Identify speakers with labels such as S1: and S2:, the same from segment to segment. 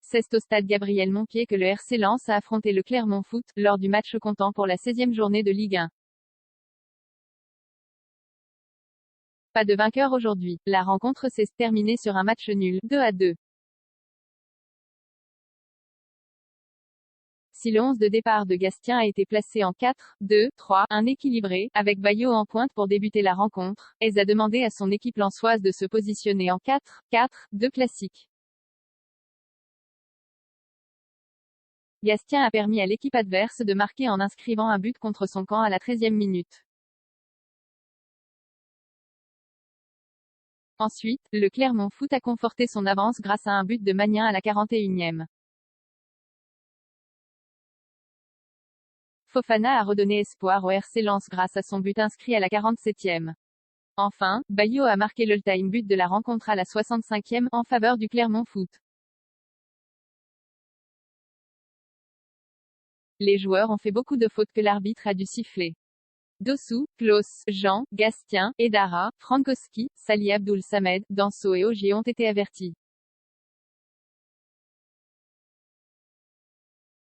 S1: C'est au stade Gabriel Montpied que le RC Lens a affronté le Clermont Foot, lors du match comptant pour la 16e journée de Ligue 1. Pas de vainqueur aujourd'hui. La rencontre s'est terminée sur un match nul, 2-2. Si le 11 de départ de Gastien a été placé en 4-2-3-1 équilibré, avec Bayo en pointe pour débuter la rencontre, Hez a demandé à son équipe lensoise de se positionner en 4-4-2 classique. Gastien a permis à l'équipe adverse de marquer en inscrivant un but contre son camp à la 13e minute. Ensuite, le Clermont Foot a conforté son avance grâce à un but de Magnin à la 41e. Fofana a redonné espoir au RC Lens grâce à son but inscrit à la 47e. Enfin, Bayo a marqué l'all-time but de la rencontre à la 65e, en faveur du Clermont Foot. Les joueurs ont fait beaucoup de fautes que l'arbitre a dû siffler. Dossou, Klaus, Jean, Gastien, Edara, Frankowski, Salih Abdoul Samed, Danso et Ogier ont été avertis.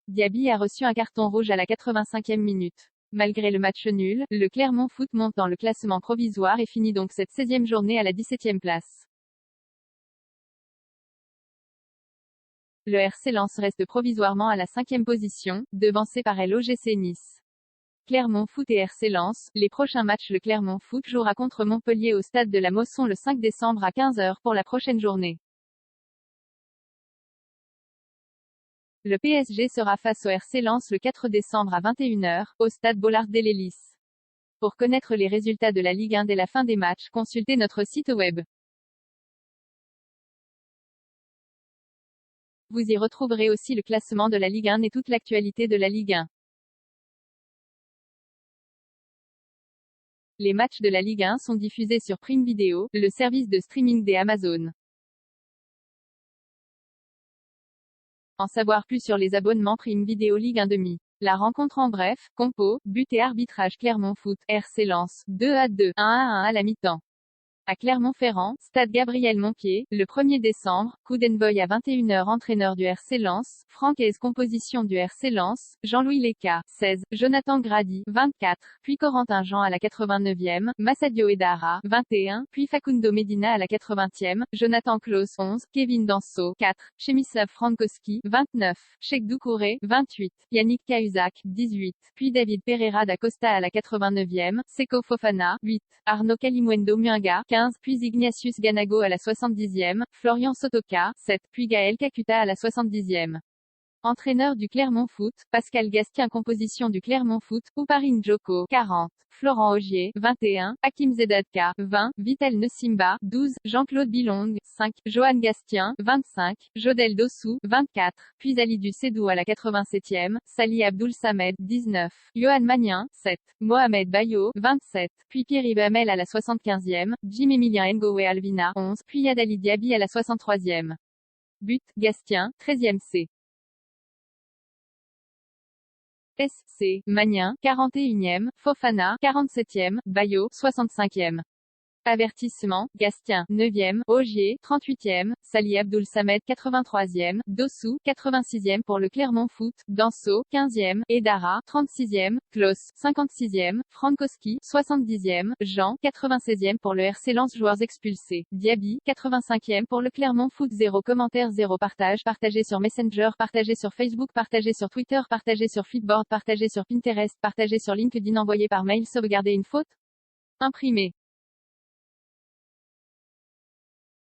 S1: Diaby a reçu un carton rouge à la 85e minute. Malgré le match nul, le Clermont Foot monte dans le classement provisoire et finit donc cette 16e journée à la 17e place. Le RC Lens reste provisoirement à la 5e position, devancé par l'OGC Nice. Clermont Foot et RC Lens, les prochains matchs. Le Clermont Foot jouera contre Montpellier au stade de la Mosson le 5 décembre à 15 h pour la prochaine journée. Le PSG sera face au RC Lens le 4 décembre à 21 h, au stade Bollard Delelis. Pour connaître les résultats de la Ligue 1 dès la fin des matchs, consultez notre site web. Vous y retrouverez aussi le classement de la Ligue 1 et toute l'actualité de la Ligue 1. Les matchs de la Ligue 1 sont diffusés sur Prime Video, le service de streaming des Amazon. En savoir plus sur les abonnements Prime Video Ligue 1 demi. La rencontre en bref, compo, but et arbitrage. Clermont Foot, RC Lens, 2-2, 1-1 à la mi-temps. À Clermont-Ferrand, stade Gabriel Montpied, le 1er décembre, coup d'envoi à 21 h. Entraîneur du RC Lens, Franck Hez. Composition du RC Lens, Jean-Louis Leca, 16, Jonathan Grady, 24, puis Corentin Jean à la 89e, Massadio Edara, 21, puis Facundo Medina à la 80e, Jonathan Klaus, 11, Kevin Danso, 4, Przemysław Frankowski, 29, Cheikh Doucouré, 28, Yannick Cahuzac, 18, puis David Pereira da Costa à la 89e, Seko Fofana, 8, Arnaud Kalimwendo Muinga, 15, puis Ignatius Ganago à la 70e, Florian Sotoka, 7, puis Gaël Kakuta à la 70e. Entraîneur du Clermont Foot, Pascal Gastien. Composition du Clermont Foot, Ouparine Djoko, 40, Florent Ogier, 21, Hakim Zedadka, 20, Vital Nsimba, 12, Jean-Claude Bilong, 5, Johan Gastien, 25, Jodel Dossou, 24, puis Alidou Sedou à la 87e, Salih Abdoul Samed, 19, Yohan Magnin, 7, Mohamed Bayo, 27, puis Pierre Hamel à la 75e, Jim-Emilien Ngowe Alvina, 11, puis Yadali Diaby à la 63e. But, Gastien, 13e C. SC, Magnin, 41e, Fofana, 47e, Bayo, 65e. Avertissement, Gastien, 9e, Ogier, 38e, Salih Abdoul Samed, 83e, Dossou, 86e pour le Clermont Foot, Danso, 15e, Edara, 36e, Klaus, 56e, Frankowski, 70e, Jean, 96e pour le RC Lens. Joueurs expulsés, Diaby, 85e pour le Clermont Foot. 0 commentaire, 0 partage. Partagé sur Messenger, partagé sur Facebook, partagé sur Twitter, partagé sur Flipboard, partagé sur Pinterest, partagé sur LinkedIn, envoyé par mail. Sauvegarder une faute? Imprimé.